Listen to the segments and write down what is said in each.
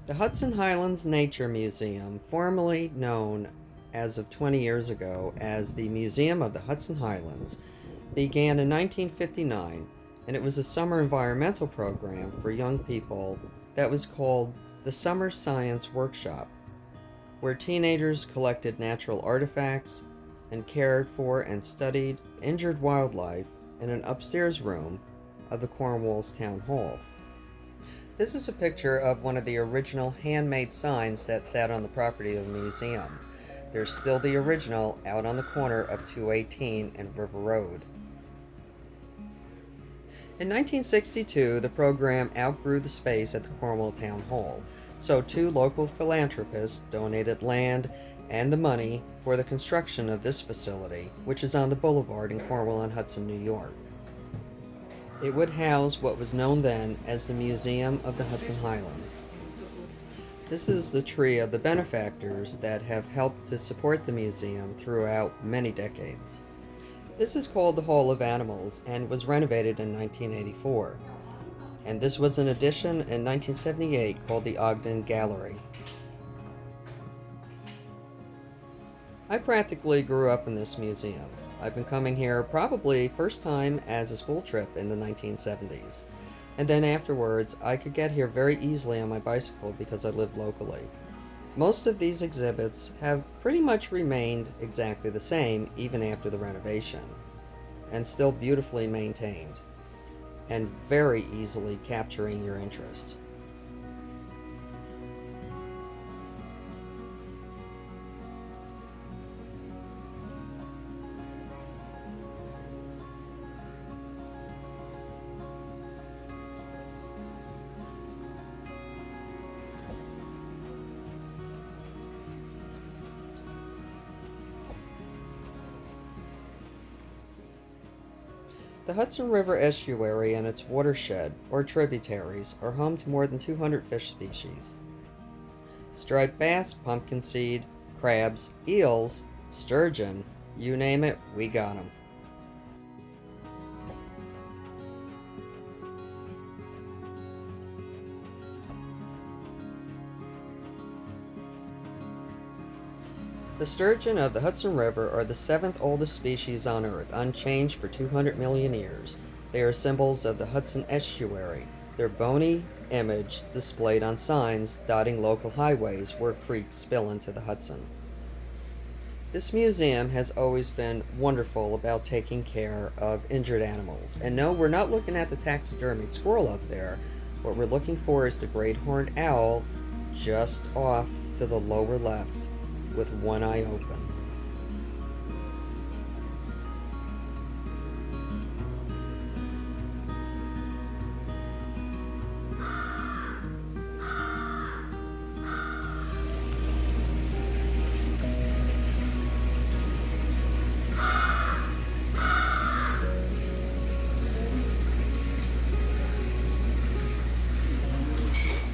The Hudson Highlands Nature Museum, formerly known as of 20 years ago as the Museum of the Hudson Highlands, began in 1959, and it was a summer environmental program for young people that was called the Summer Science Workshop, where teenagers collected natural artifacts and cared for and studied injured wildlife in an upstairs room of the Cornwall's Town Hall. This is a picture of one of the original handmade signs that sat on the property of the museum. There's still the original out on the corner of 218 and River Road. In 1962, the program outgrew the space at the Cornwall Town Hall, so two local philanthropists donated land and the money for the construction of this facility, which is on the boulevard in Cornwall on Hudson, New York. It would house what was known then as the Museum of the Hudson Highlands. This is the tree of the benefactors that have helped to support the museum throughout many decades. This is called the Hall of Animals and was renovated in 1984. And this was an addition in 1978 called the Ogden Gallery. I practically grew up in this museum. I've been coming here probably first time as a school trip in the 1970s. And then afterwards, I could get here very easily on my bicycle because I lived locally. Most of these exhibits have pretty much remained exactly the same even after the renovation, and still beautifully maintained, and very easily capturing your interest. The Hudson River Estuary and its watershed, or tributaries, are home to more than 200 fish species. Striped bass, pumpkin seed, crabs, eels, sturgeon, you name it, we got 'em. The sturgeon of the Hudson River are the 7th oldest species on Earth, unchanged for 200 million years. They are symbols of the Hudson Estuary, their bony image displayed on signs dotting local highways where creeks spill into the Hudson. This museum has always been wonderful about taking care of injured animals. And no, we're not looking at the taxidermied squirrel up there. What we're looking for is the great horned owl just off to the lower left, with one eye open.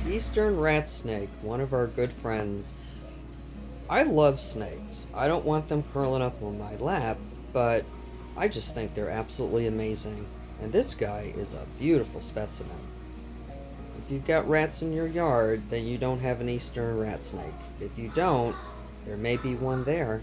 Eastern rat snake, one of our good friends. I love snakes. I don't want them curling up on my lap, but I just think they're absolutely amazing. And this guy is a beautiful specimen. If you've got rats in your yard, then you don't have an eastern rat snake. If you don't, there may be one there.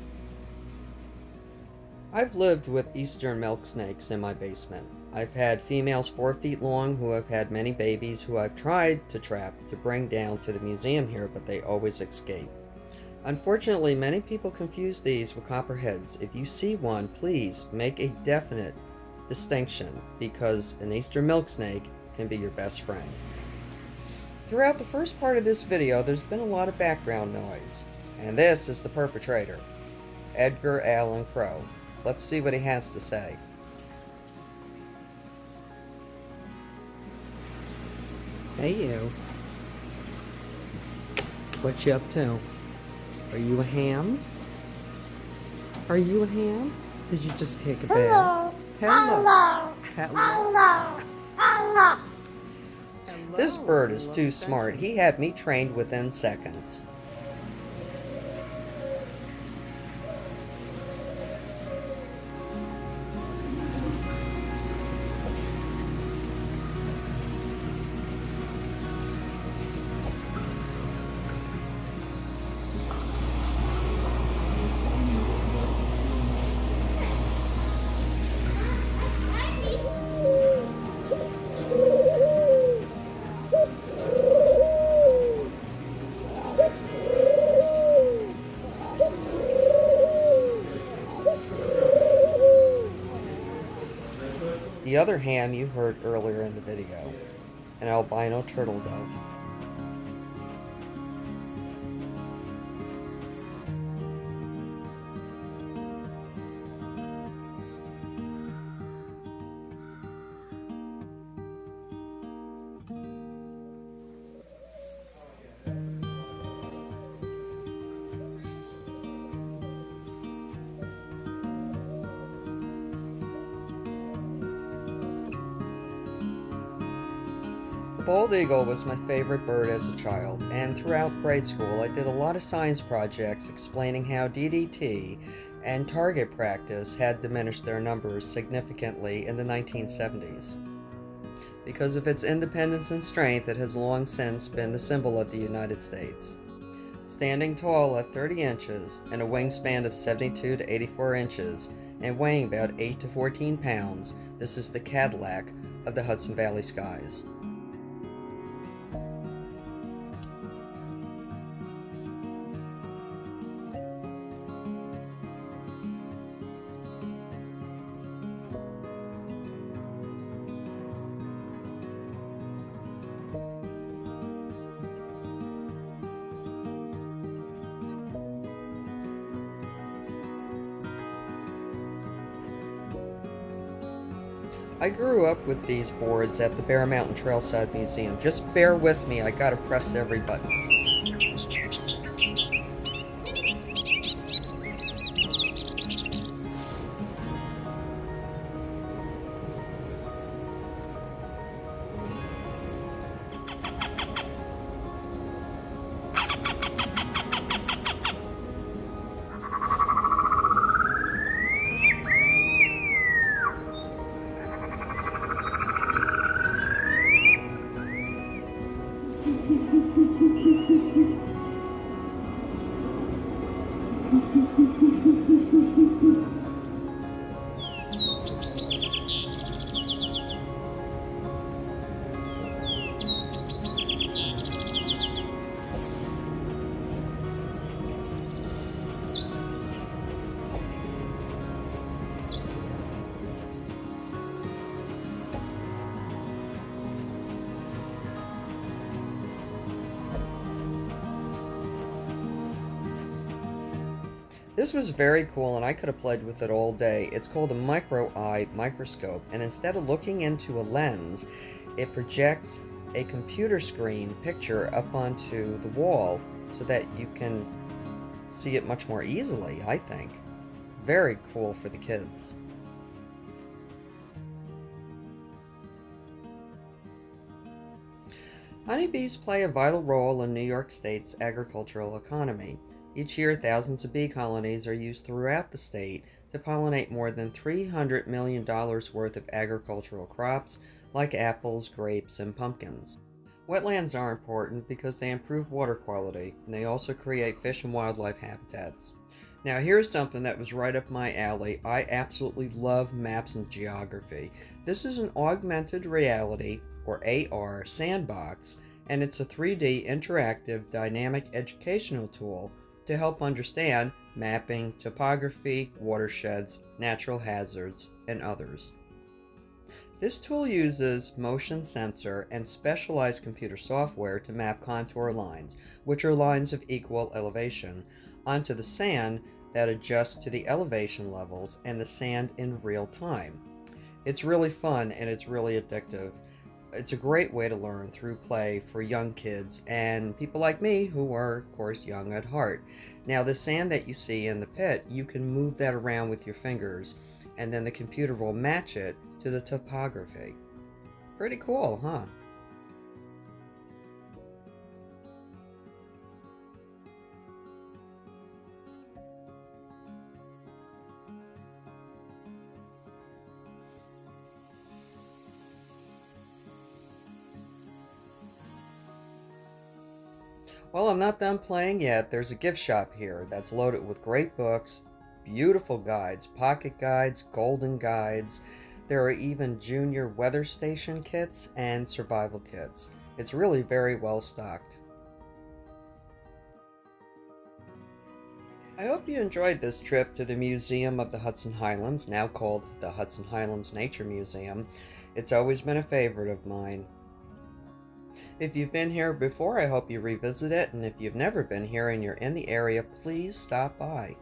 I've lived with eastern milk snakes in my basement. I've had females 4 feet long who have had many babies who I've tried to trap to bring down to the museum here, but they always escape. Unfortunately, many people confuse these with copperheads. If you see one, please make a definite distinction, because an eastern milk snake can be your best friend. Throughout the first part of this video, there's been a lot of background noise, and this is the perpetrator, Edgar Allan Crow. Let's see what he has to say. Hey you. What you up to? Are you a ham? Are you a ham? Did you just take a bath? Hello. Hello. Hello. This bird is too smart. He had me trained within seconds. The other ham you heard earlier in the video, an albino turtle dove. The bald eagle was my favorite bird as a child, and throughout grade school I did a lot of science projects explaining how DDT and target practice had diminished their numbers significantly in the 1970s. Because of its independence and strength, it has long since been the symbol of the United States. Standing tall at 30 inches and a wingspan of 72 to 84 inches and weighing about 8 to 14 pounds, this is the Cadillac of the Hudson Valley skies. I grew up with these boards at the Bear Mountain Trailside Museum. Just bear with me, I gotta press every button. This was very cool and I could have played with it all day. It's called a micro-eye microscope, and instead of looking into a lens, it projects a computer screen picture up onto the wall so that you can see it much more easily, I think. Very cool for the kids. Honeybees play a vital role in New York State's agricultural economy. Each year, thousands of bee colonies are used throughout the state to pollinate more than $300 million worth of agricultural crops like apples, grapes, and pumpkins. Wetlands are important because they improve water quality, and they also create fish and wildlife habitats. Now here's something that was right up my alley. I absolutely love maps and geography. This is an augmented reality, or AR, sandbox, and it's a 3D interactive dynamic educational tool to help understand mapping, topography, watersheds, natural hazards, and others. This tool uses motion sensor and specialized computer software to map contour lines, which are lines of equal elevation, onto the sand that adjusts to the elevation levels and the sand in real time. It's really fun and it's really addictive. It's a great way to learn through play for young kids and people like me who are, of course, young at heart. Now, the sand that you see in the pit, you can move that around with your fingers, and then the computer will match it to the topography. Pretty cool, huh? Well, I'm not done playing yet. There's a gift shop here that's loaded with great books, beautiful guides, pocket guides, golden guides. There are even junior weather station kits and survival kits. It's really very well stocked. I hope you enjoyed this trip to the Museum of the Hudson Highlands, now called the Hudson Highlands Nature Museum. It's always been a favorite of mine. If you've been here before, I hope you revisit it, and if you've never been here and you're in the area, please stop by.